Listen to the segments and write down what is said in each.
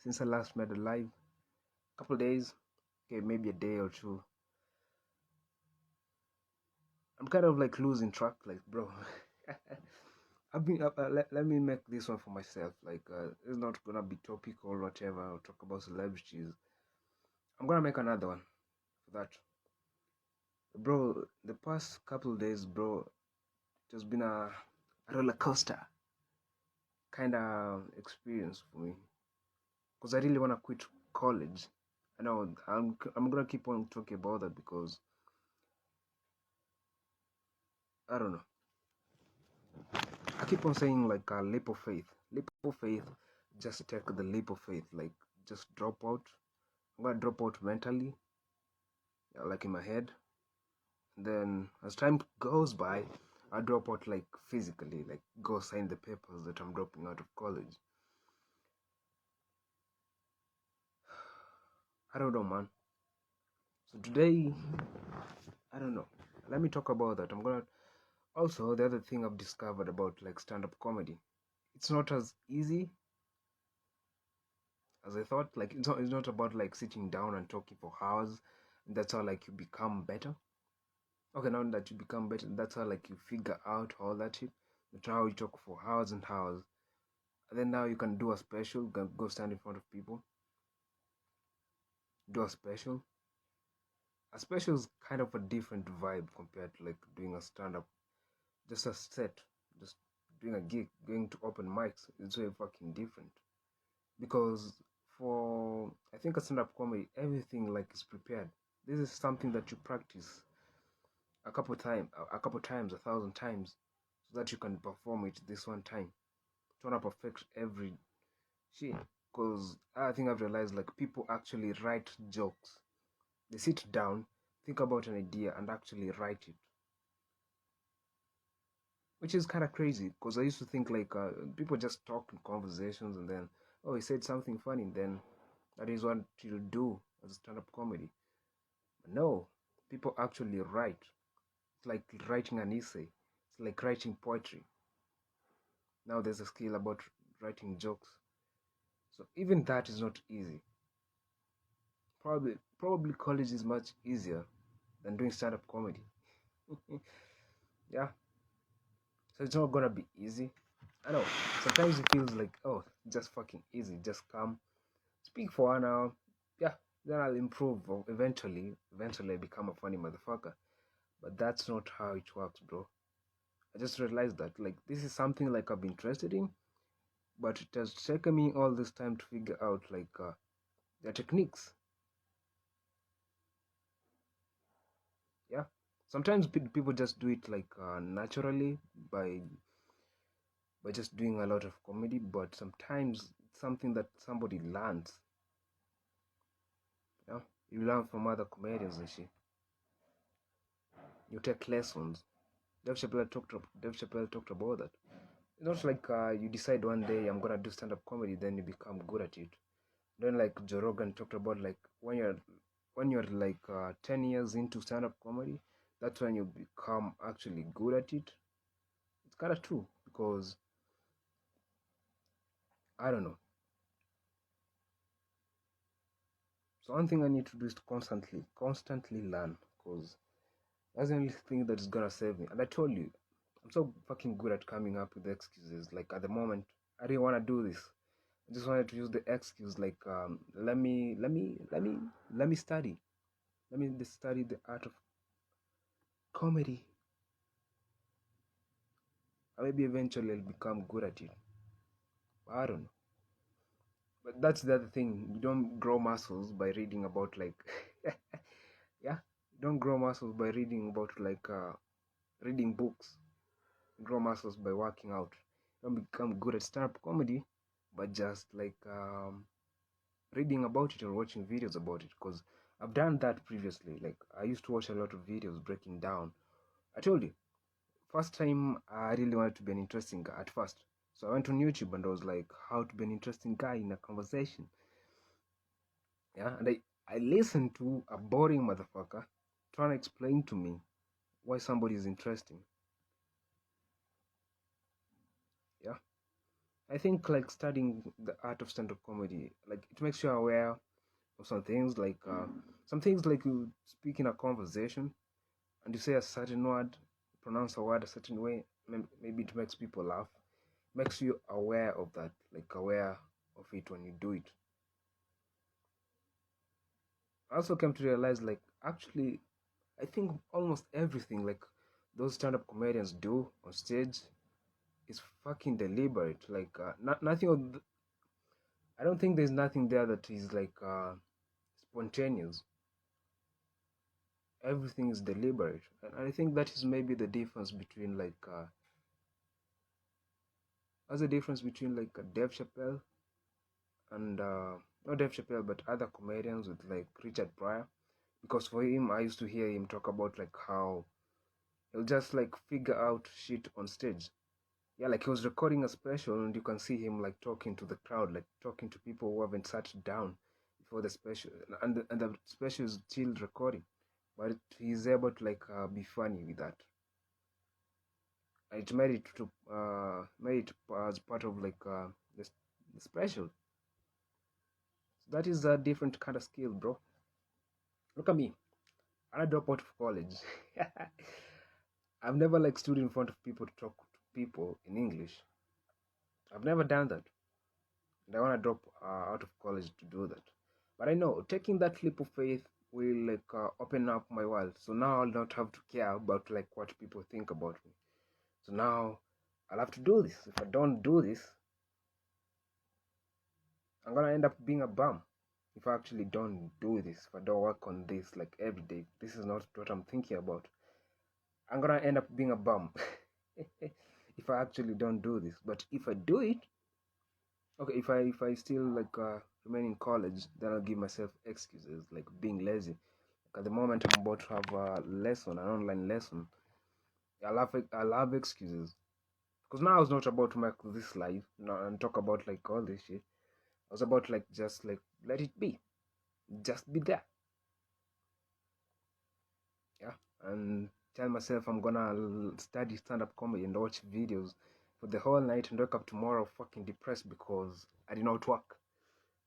since I last made a live. Couple days, okay, maybe a day or two. I'm kind of like losing track, like, bro. I've been let me make this one for myself. Like, it's not gonna be topical or whatever. I'll talk about celebrities. I'm gonna make another one for that, bro. The past couple days, bro, it has been a roller coaster kind of experience for me, because I really wanna quit college. I know I'm gonna keep on talking about that because I don't know. I keep on saying like a leap of faith. Leap of faith. Just take the leap of faith. Like just drop out. I'm gonna drop out mentally, like in my head. And then as time goes by, I drop out like physically, like go sign the papers that I'm dropping out of college. I don't know, man. So today, I don't know. Let me talk about that. I'm gonna also the other thing I've discovered about like stand-up comedy. It's not as easy as I thought. Like it's not about like sitting down and talking for hours. That's how like you become better. Okay, now that you become better, that's how like you figure out all that shit. That's how you talk for hours and hours. And then now you can do a special, go stand in front of people, do a special. A special is kind of a different vibe compared to like doing a stand-up, just a set, just doing a gig, going to open mics. It's very fucking different. Because for I think a stand-up comedy, everything like is prepared. This is something that you practice a couple times, 1,000 times, so that you can perform it this one time. Trying to perfect every shit. Because I think I've realized like people actually write jokes. They sit down, think about an idea, and actually write it, which is kind of crazy. Because I used to think like people just talk in conversations and then, oh, he said something funny, then that is what you do as a stand-up comedy. But no, people actually write. It's like writing an essay. It's like writing poetry. Now there's a skill about writing jokes. So even that is not easy. Probably college is much easier than doing stand-up comedy. Yeah. So it's not gonna be easy. I know. Sometimes it feels like, oh, just fucking easy. Just come, speak for 1 hour. Yeah. Then I'll improve eventually. Eventually I become a funny motherfucker. But that's not how it works, bro. I just realized that like this is something like I've been interested in, but it has taken me all this time to figure out like the techniques. Yeah, sometimes people just do it like naturally by just doing a lot of comedy, but sometimes it's something that somebody learns. Yeah, you learn from other comedians and shit. You take lessons. Dave Chappelle talked about that. It's not like you decide one day I'm gonna do stand-up comedy, then you become good at it. Then like Joe Rogan talked about like when you're like 10 years into stand-up comedy, that's when you become actually good at it. It's kind of true because I don't know. So one thing I need to do is to constantly learn, because that's the only thing that is gonna save me. And I told you, I'm so fucking good at coming up with excuses. Like at the moment, I didn't want to do this. I just wanted to use the excuse like let me study. Let me study the art of comedy. Or maybe eventually I'll become good at it. I don't know. But that's the other thing. You don't grow muscles by reading about like yeah. You don't grow muscles by reading about like reading books. You grow muscles by working out. You don't become good at stand-up comedy by just like reading about it or watching videos about it, because I've done that previously. Like I used to watch a lot of videos breaking down. I told you, first time I really wanted to be an interesting guy at first. So I went on YouTube and I was like, how to be an interesting guy in a conversation. Yeah, and I listened to a boring motherfucker trying to explain to me why somebody is interesting. Yeah. I think like studying the art of stand-up comedy, like it makes you aware of some things like you speak in a conversation and you say a certain word, pronounce a word a certain way, maybe it makes people laugh, makes you aware of that, like aware of it when you do it. I also came to realize like actually I think almost everything like those stand-up comedians do on stage is fucking deliberate. Like nothing I don't think there's nothing there that is like spontaneous. Everything is deliberate, and I think that is maybe the difference between that's the difference between like Dave Chappelle and not Dave Chappelle but other comedians with like Richard Pryor, because for him I used to hear him talk about like how he'll just like figure out shit on stage. Yeah, like he was recording a special and you can see him like talking to the crowd, like talking to people who haven't sat down before the special, and the special is still recording, but he's able to like be funny with that. It made it as part of like the special. So that is a different kind of skill, bro. Look at me. I dropped out of college. I've never like stood in front of people to talk to people in English. I've never done that. And I want to drop out of college to do that. But I know taking that leap of faith will like open up my world. So now I'll not have to care about like what people think about me. So now I'll have to do this. If I don't do this, I'm gonna end up being a bum. If I actually don't do this, if I don't work on this like every day, this is not what I'm thinking about. I'm gonna end up being a bum if I actually don't do this. But if I do it, okay, if I still like remain in college, then I'll give myself excuses like being lazy. Like at the moment, I'm about to have a lesson, an online lesson. I'll have excuses because now I was not about to make this live and talk about like all this shit. I was about like just like let it be, just be there, yeah, and tell myself I'm gonna study stand-up comedy and watch videos for the whole night and wake up tomorrow fucking depressed because I did not work.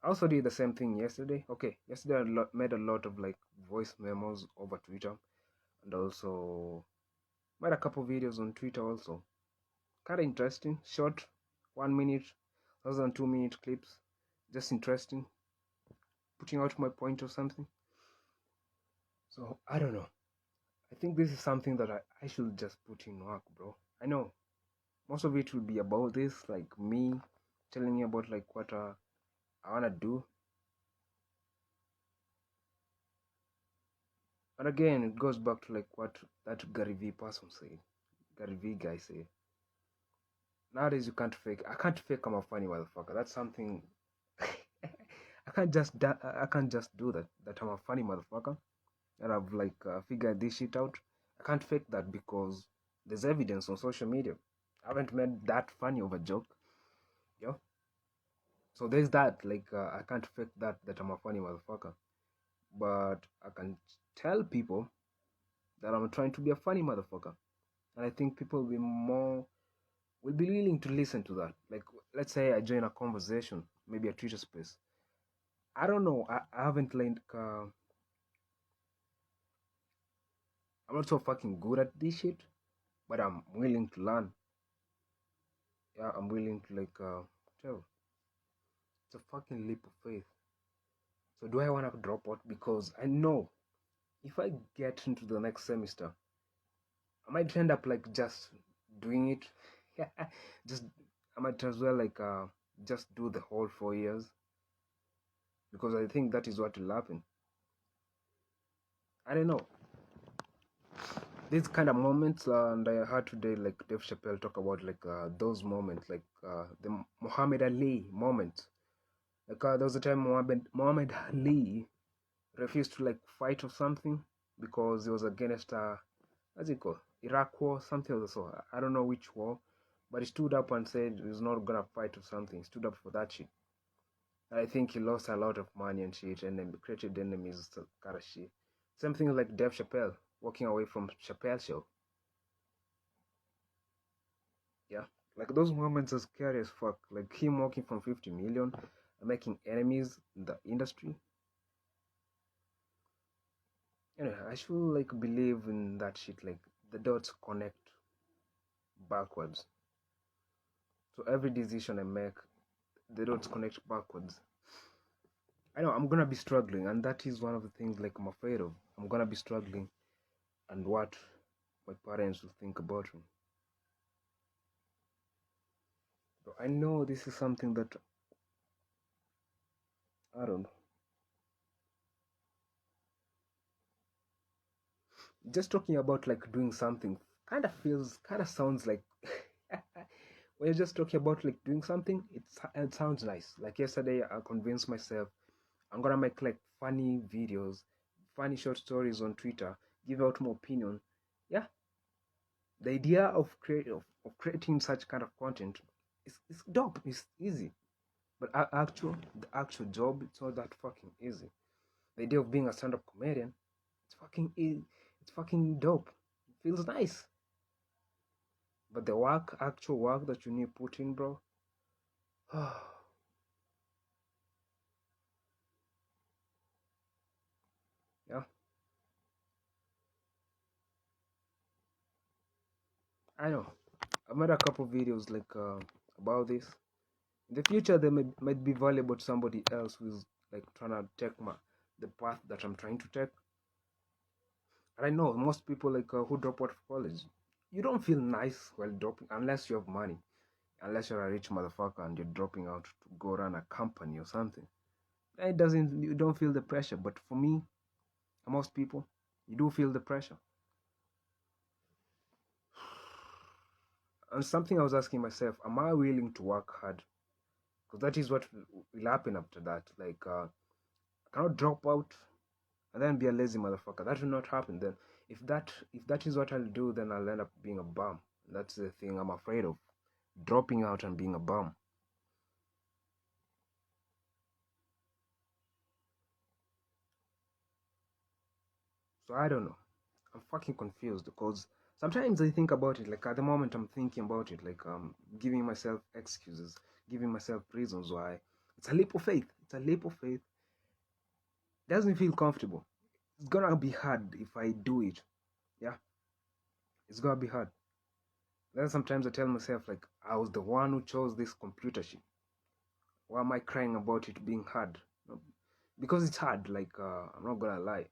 I also did the same thing yesterday. Okay, yesterday I made a lot of like voice memos over Twitter, and also made a couple videos on Twitter also. Kind of interesting, short, 1 minute, less than 2 minute clips, just interesting, putting out my point or something. So I don't know. I think this is something that I should just put in work, bro. I know most of it will be about this, like me telling me about like what I wanna do. And again, it goes back to like what that Gary V person said. Gary V guy said, nowadays you can't fake. I can't fake I'm a funny motherfucker. That's something I can't just do that. That I'm a funny motherfucker. That I've like figured this shit out. I can't fake that because there's evidence on social media. I haven't made that funny of a joke, yo. So there's that. Like I can't fake that I'm a funny motherfucker. But I can tell people that I'm trying to be a funny motherfucker, and I think people will be willing to listen to that. Like, let's say I join a conversation, maybe a Twitter space. I don't know. I haven't like. I'm not so fucking good at this shit, but I'm willing to learn. Yeah, I'm willing to like tell. It's a fucking leap of faith. So do I want to drop out? Because I know if I get into the next semester, I might end up like just doing it. just I might as well like just do the whole 4 years, because I think that is what will happen. I don't know. These kind of moments, and I heard today like Dave Chappelle talk about like those moments, like the Muhammad Ali moment. Like there was a time Muhammad Ali refused to like fight or something because he was against what's it called, Iraq war, something of the sort. I don't know which war, but he stood up and said he was not gonna fight or something. He stood up for that shit. And I think he lost a lot of money and shit, and then created enemies, kind of shit. Same thing like Dave Chappelle walking away from Chappelle show. Yeah, Like those moments are scary as fuck. Like him walking from 50 million and making enemies in the industry. Anyway, I should like believe in that shit. Like the dots connect backwards. So every decision I make, the dots connect backwards. I know I'm gonna be struggling, and that is one of the things like I'm afraid of. I'm gonna be struggling, and what my parents will think about me. So I know this is something that I don't know. Just talking about like doing something kind of sounds like when you're just talking about like doing something, it sounds nice. Like yesterday, I convinced myself I'm gonna make like funny videos, funny short stories on Twitter, give out my opinion. Yeah, the idea of creating such kind of content is dope. It's easy, but the actual job, it's not that fucking easy. The idea of being a stand-up comedian, it's fucking dope. It feels nice. But the actual work that you need to put in, bro. Yeah, I know. I made a couple videos like about this. In the future, they might be valuable to somebody else who's like trying to take the path that I'm trying to take. And I know most people like who drop out of college, you don't feel nice while dropping unless you have money, unless you're a rich motherfucker and you're dropping out to go run a company or something. It doesn't. You don't feel the pressure. But for me, most people, you do feel the pressure. And something I was asking myself, am I willing to work hard? Because that is what will happen after that. Like, I cannot drop out and then be a lazy motherfucker. That will not happen. Then, if that is what I'll do, then I'll end up being a bum. That's the thing I'm afraid of, dropping out and being a bum. So I don't know. I'm fucking confused because sometimes I think about it. Like at the moment, I'm thinking about it. Like giving myself excuses, giving myself reasons why. It's a leap of faith. It's a leap of faith. It doesn't feel comfortable. It's gonna be hard if I do it. Yeah, it's gonna be hard. Then sometimes I tell myself like I was the one who chose this computer shit. Why am I crying about it being hard? No, because it's hard. Like I'm not gonna lie.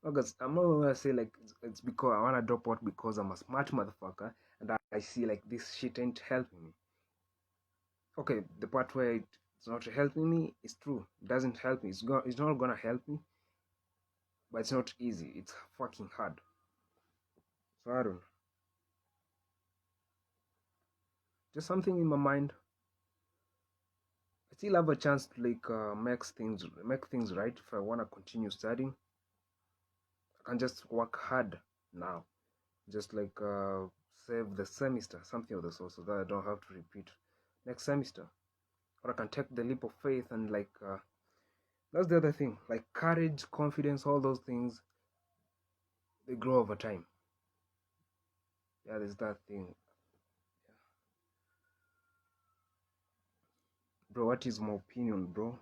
Because I'm not gonna say like it's because I wanna drop out because I'm a smart motherfucker and I see like this shit ain't helping me. Okay, the part where it's not helping me is true. It doesn't help me. It's not gonna help me, but it's not easy. It's fucking hard. So I don't know. Just something in my mind. I still have a chance to like make things right if I wanna continue studying. I can just work hard now. Just like save the semester, something of the sort, so that I don't have to repeat next semester. Or I can take the leap of faith and like that's the other thing. Like courage, confidence, all those things, they grow over time. Yeah, there's that thing. Bro, what is my opinion, bro?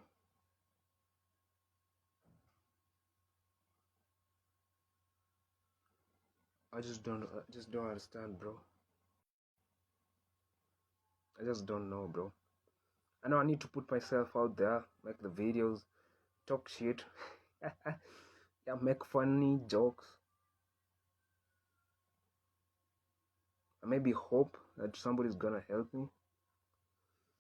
I just don't understand, bro. I just don't know, bro. I know I need to put myself out there, make the videos, talk shit. Yeah, make funny jokes. And maybe hope that somebody's gonna help me.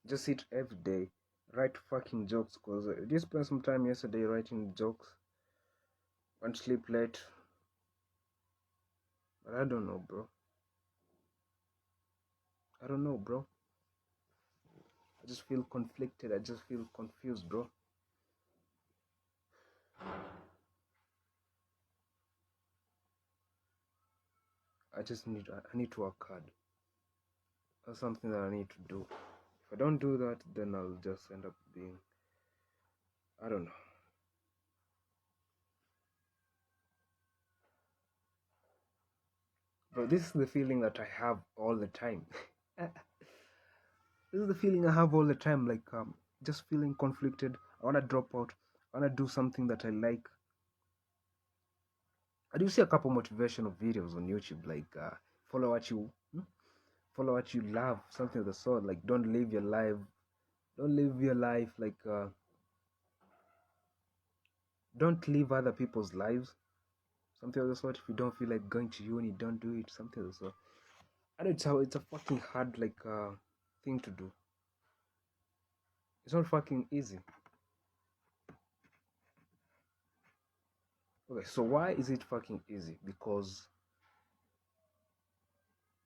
Just sit every day, write fucking jokes, cause I did spend some time yesterday writing jokes. Went to sleep late, but I don't know, bro. I don't know, bro. I just feel conflicted. I just feel confused, bro. I need to work hard. That's something that I need to do. If I don't do that, then I'll just end up being, I don't know. Bro, this is the feeling that I have all the time. This is the feeling I have all the time, like just feeling conflicted. I want to drop out. I want to do something that I like. I do see a couple motivational videos on YouTube, like follow what you follow what you love, something of the sort. Like don't live your life like don't live other people's lives, something of the sort. If you don't feel like going to uni, don't do it, something of the sort. I know it's a fucking hard like thing to do. It's not fucking easy. Okay, so why is it fucking easy? Because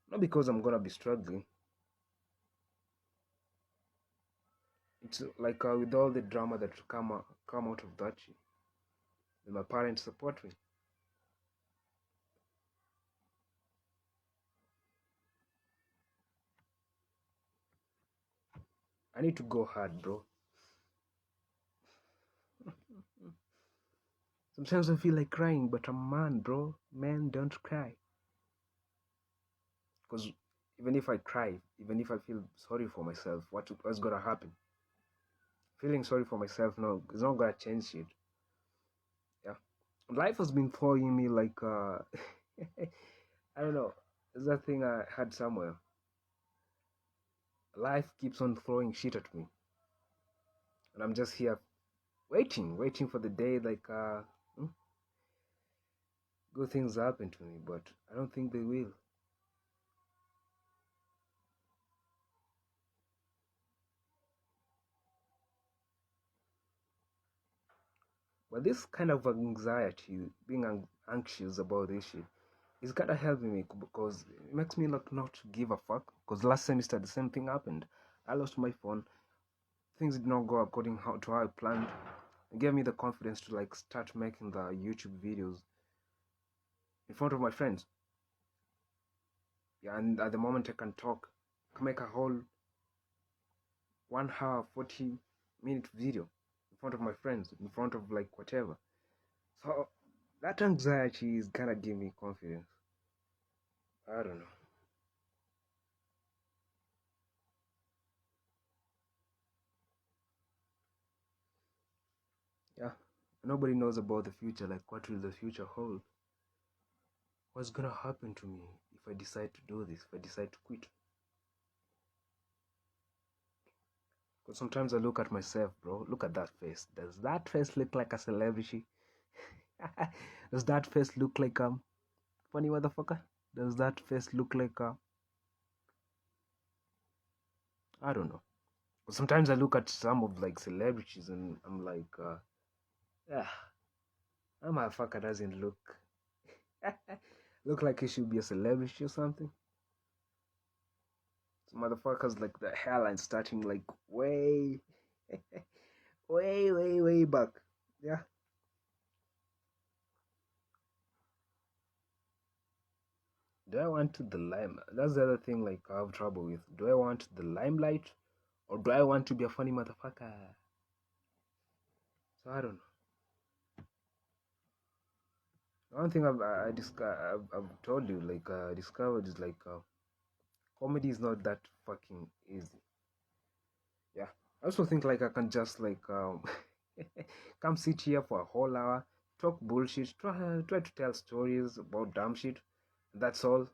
not because I'm gonna be struggling. It's like with all the drama that come out of that shit, and my parents support me. I need to go hard, bro. Sometimes I feel like crying, but I'm man, bro. Man, don't cry. Because even if I cry, even if I feel sorry for myself, what's gonna happen? Feeling sorry for myself, no, it's not gonna change shit. Yeah, life has been throwing me like I don't know. There's that thing I had somewhere. Life keeps on throwing shit at me, and I'm just here waiting for the day like good things happen to me, but I don't think they will. But this kind of anxiety, being anxious about this shit, is kind of helping me because it makes me like not give a fuck. Because last semester the same thing happened. I lost my phone. Things did not go according to how I planned. It gave me the confidence to like start making the YouTube videos in front of my friends. Yeah, and at the moment I can talk, I can make a whole 1 hour 40-minute video in front of my friends, in front of like whatever. So that anxiety is kind of giving me confidence. I don't know. Yeah, nobody knows about the future. Like, what will the future hold? What's gonna happen to me if I decide to do this? If I decide to quit? Because sometimes I look at myself, bro. Look at that face. Does that face look like a celebrity? Does that face look like funny motherfucker? Does that face look like I don't know. But sometimes I look at some of like celebrities and I'm like, yeah, that motherfucker doesn't look like he should be a celebrity or something. So motherfuckers like the hairline starting like way, way back. Yeah. Do I want the lime? That's the other thing like I have trouble with. Do I want the limelight or do I want to be a funny motherfucker? So I don't know. One thing I've told you like discovered is like comedy is not that fucking easy. Yeah. I also think like I can just like come sit here for a whole hour, talk bullshit, try to tell stories about dumb shit. That's all.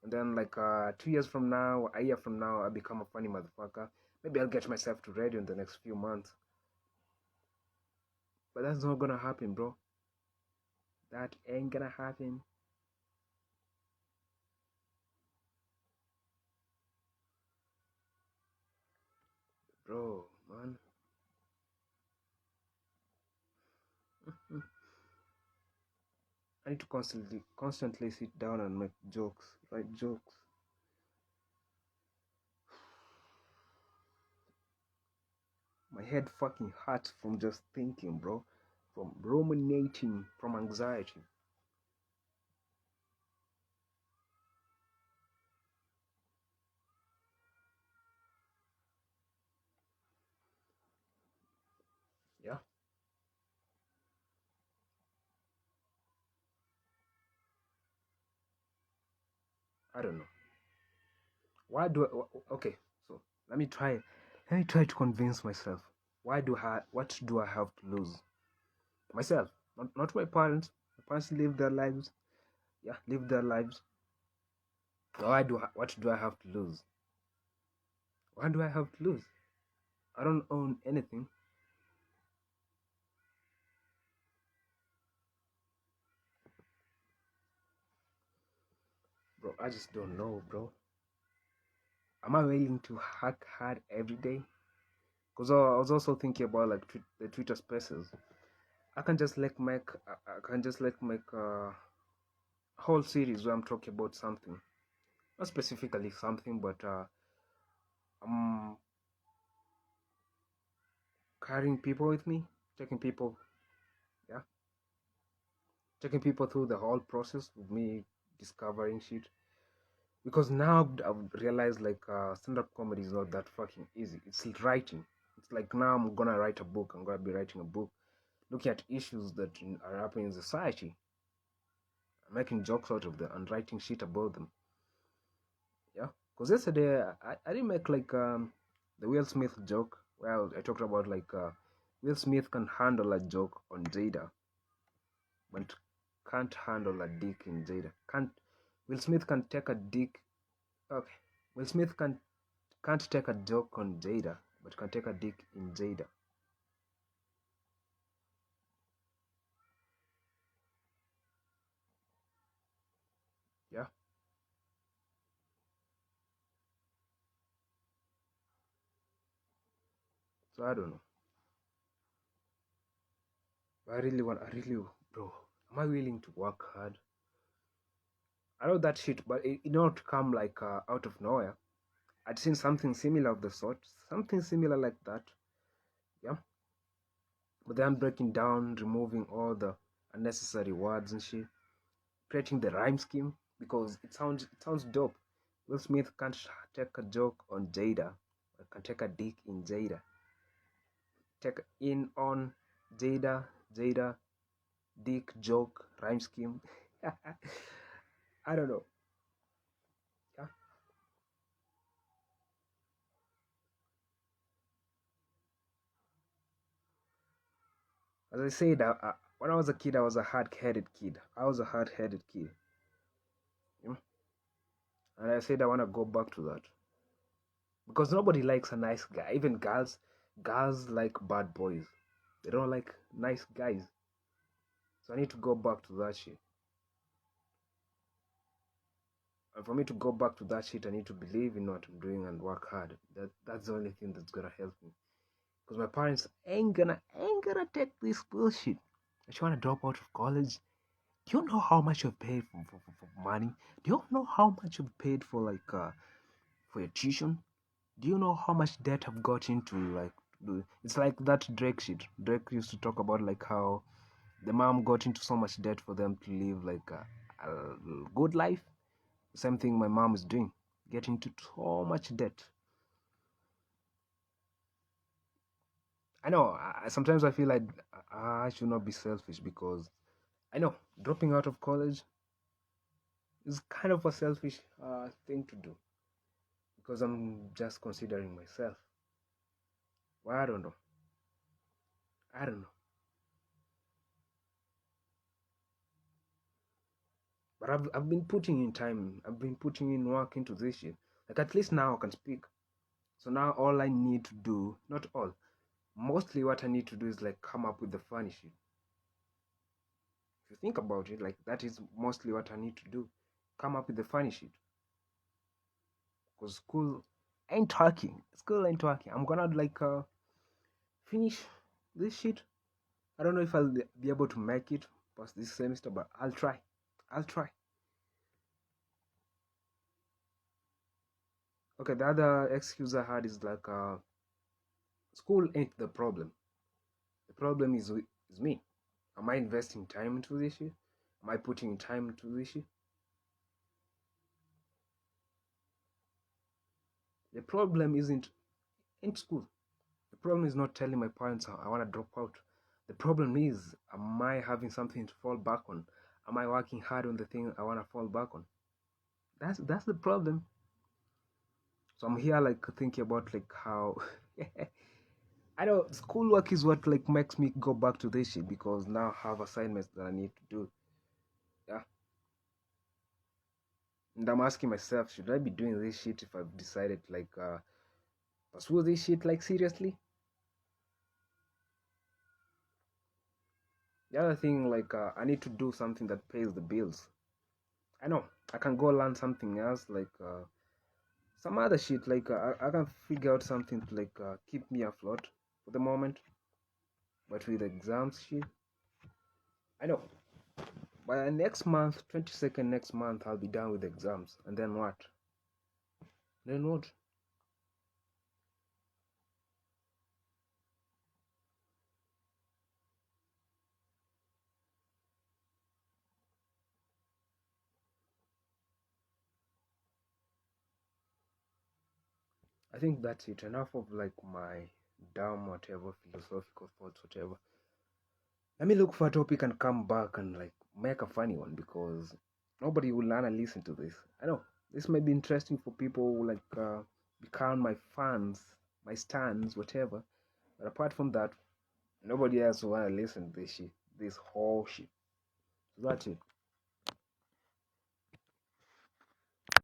And then like 2 years from now, a year from now, I become a funny motherfucker. Maybe I'll get myself to radio in the next few months. But that's not gonna happen, bro. That ain't gonna happen. Bro, man. I need to constantly sit down and make jokes, write jokes. My head fucking hurts from just thinking, bro. From ruminating, from anxiety. Yeah, I don't know. Why do I, okay, so Let me try. Let me try to convince myself. What do I have to lose? Myself, not my parents. My parents live their lives. Yeah, live their lives. What do I have to lose? What do I have to lose? I don't own anything. Bro, I just don't know, bro. Am I willing to hack hard every day? Because I was also thinking about like the Twitter Spaces. I can just like make a whole series where I'm talking about something, not specifically something, but I'm carrying people with me, taking people, yeah, taking people through the whole process with me, discovering shit. Because now I've realized like stand-up comedy is not that fucking easy. It's writing. It's like now I'm gonna write a book. I'm gonna be writing a book, looking at issues that are happening in society, making jokes out of them, and writing shit about them. Yeah, because yesterday I didn't make like the Will Smith joke. Well, I talked about like Will Smith can handle a joke on Jada, but can't handle a dick in Jada. Can't Will Smith can take a dick? Okay, Will Smith can't take a joke on Jada, but can take a dick in Jada. Yeah, so I don't know. But I really, bro. Am I willing to work hard? I know that shit, but it not come like out of nowhere. I'd seen something similar of the sort, something similar like that. Yeah, but then breaking down, removing all the unnecessary words and shit, creating the rhyme scheme because it sounds dope. Will Smith can't take a joke on Jada, but can take a dick in Jada. Take in on Jada, dick joke, rhyme scheme. I don't know. Yeah. As I said, when I was a kid, I was a hard-headed kid. I was a hard-headed kid. Yeah? And I said I want to go back to that because nobody likes a nice guy. Even girls like bad boys. They don't like nice guys. So I need to go back to that shit. And for me to go back to that shit, I need to believe in what I'm doing and work hard. That's the only thing that's gonna help me. Because my parents ain't gonna take this bullshit. I just wanna drop out of college. Do you know how much you've paid for money? Do you know how much you've paid for like for your tuition? Do you know how much debt I've got into? Like, it's like that Drake shit. Drake used to talk about like how the mom got into so much debt for them to live like a good life. Same thing my mom is doing, getting into so much debt. I know. Sometimes I feel like I should not be selfish because I know dropping out of college is kind of a selfish thing to do because I'm just considering myself. Well, I don't know. I don't know. But I've been putting in time. I've been putting in work into this shit. Like at least now I can speak. So now all I need to do, not all, mostly what I need to do is like come up with the funny shit. If you think about it, like that is mostly what I need to do. Come up with the funny shit. Because school ain't working. School ain't working. I'm gonna like finish this shit. I don't know if I'll be able to make it past this semester, but I'll try. I'll try. Okay, the other excuse I had is like school ain't the problem. The problem is me. Am I investing time into this shit? Am I putting time into this shit? The problem isn't in school. The problem is not telling my parents I want to drop out. The problem is, am I having something to fall back on? Am I working hard on the thing I want to fall back on? That's the problem. So I'm here like thinking about like how I know schoolwork is what like makes me go back to this shit because now I have assignments that I need to do. Yeah. And I'm asking myself, should I be doing this shit if I've decided like pursue this shit like seriously? The other thing, like I need to do something that pays the bills. I know I can go learn something else, like some other shit. Like I can figure out something to like keep me afloat for the moment. But with exams shit, I know by next month, 22nd next month, I'll be done with exams. And then what? Then what? I think that's it. Enough of like my dumb whatever philosophical thoughts, whatever. Let me look for a topic and come back and like make a funny one because nobody will wanna listen to this. I know this might be interesting for people who like become my fans, my stans, whatever. But apart from that, nobody else will wanna listen to this shit, this whole shit. So that's it.